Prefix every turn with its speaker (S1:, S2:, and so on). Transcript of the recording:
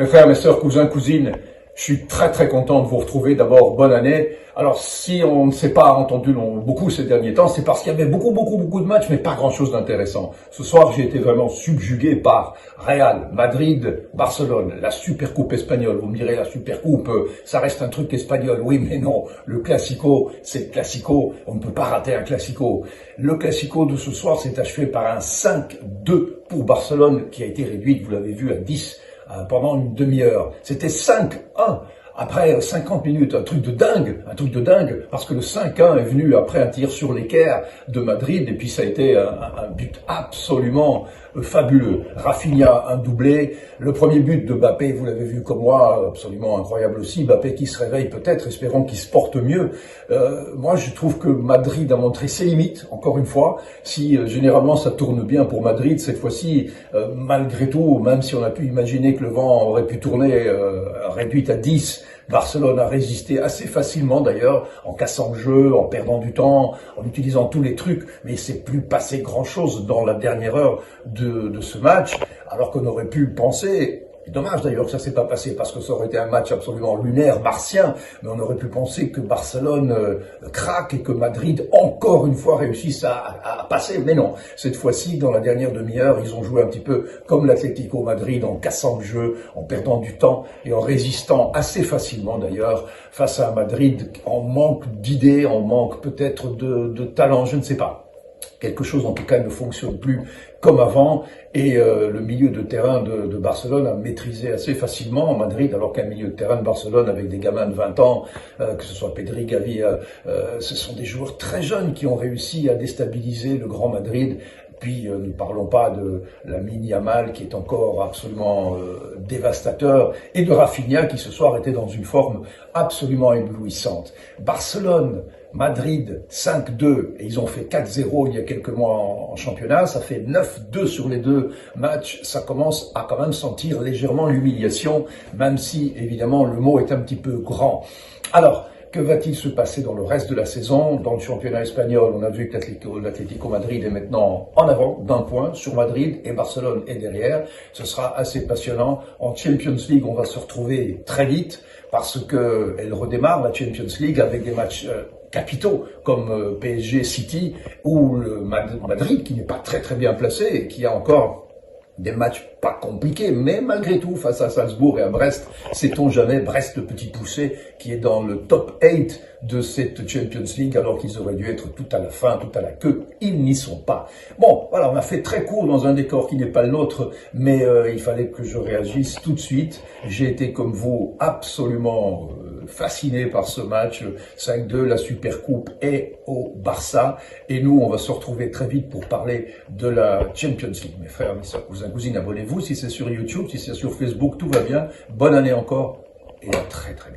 S1: Mes frères, mes sœurs, cousins, cousines, je suis très très content de vous retrouver. D'abord, bonne année. Alors, si on ne s'est pas entendu beaucoup ces derniers temps, c'est parce qu'il y avait beaucoup de matchs, mais pas grand-chose d'intéressant. Ce soir, j'ai été vraiment subjugué par Real, Madrid, Barcelone, la Supercoupe espagnole. Vous me direz, la Supercoupe, ça reste un truc espagnol. Oui, mais non. Le Classico, c'est le Classico. On ne peut pas rater un Classico. Le Classico de ce soir s'est achevé par un 5-2 pour Barcelone, qui a été réduit, vous l'avez vu, à 10 pendant une demi-heure. C'était 5-1 après 50 minutes, un truc de dingue, parce que le 5-1 est venu après un tir sur l'équerre de Madrid, et puis ça a été un but absolument fabuleux. Rafinha, un doublé. Le premier but de Mbappé, vous l'avez vu comme moi, absolument incroyable aussi. Mbappé qui se réveille peut-être, espérons qu'il se porte mieux. Moi, je trouve que Madrid a montré ses limites, encore une fois. Si généralement ça tourne bien pour Madrid, cette fois-ci, malgré tout, même si on a pu imaginer que le vent aurait pu tourner réduit à 10, Barcelone a résisté assez facilement d'ailleurs, en cassant le jeu, en perdant du temps, en utilisant tous les trucs, mais il s'est plus passé grand-chose dans la dernière heure de ce match, alors qu'on aurait pu penser. Dommage d'ailleurs que ça s'est pas passé parce que ça aurait été un match absolument lunaire, martien, mais on aurait pu penser que Barcelone craque et que Madrid encore une fois réussisse à passer. Mais non, cette fois-ci, dans la dernière demi-heure, ils ont joué un petit peu comme l'Atlético Madrid en cassant le jeu, en perdant du temps et en résistant assez facilement d'ailleurs face à un Madrid en manque d'idées, en manque peut-être de talent, je ne sais pas. Quelque chose en tout cas ne fonctionne plus comme avant et le milieu de terrain de Barcelone a maîtrisé assez facilement Madrid, alors qu'un milieu de terrain de Barcelone avec des gamins de 20 ans, que ce soit Pedri, Gavi, ce sont des joueurs très jeunes qui ont réussi à déstabiliser le Grand Madrid. Puis ne parlons pas de Lamine Yamal qui est encore absolument dévastateur et de Rafinha qui ce soir était dans une forme absolument éblouissante. Barcelone, Madrid 5-2 et ils ont fait 4-0 il y a quelques mois en championnat, ça fait 9-2 sur les deux matchs, ça commence à quand même sentir légèrement l'humiliation, même si évidemment le mot est un petit peu grand. Alors, que va-t-il se passer dans le reste de la saison? Dans le championnat espagnol, on a vu que l'Atlético Madrid est maintenant en avant d'un point sur Madrid et Barcelone est derrière. Ce sera assez passionnant. En Champions League, on va se retrouver très vite parce que elle redémarre la Champions League avec des matchs capitaux comme PSG City ou le Madrid qui n'est pas très bien placé et qui a encore des matchs pas compliqués, mais malgré tout, face à Salzbourg et à Brest, sait-on jamais, Brest le petit poussé, qui est dans le top 8 de cette Champions League, alors qu'ils auraient dû être tout à la fin, tout à la queue, ils n'y sont pas. Bon, voilà, on a fait très court dans un décor qui n'est pas le nôtre, mais il fallait que je réagisse tout de suite. J'ai été, comme vous, absolument fasciné par ce match 5-2, la Supercoupe est au Barça, et nous, on va se retrouver très vite pour parler de la Champions League. Mes frères, mes sœurs, cousins, cousines, abonnez-vous si c'est sur YouTube, si c'est sur Facebook, tout va bien. Bonne année encore, et à très vite.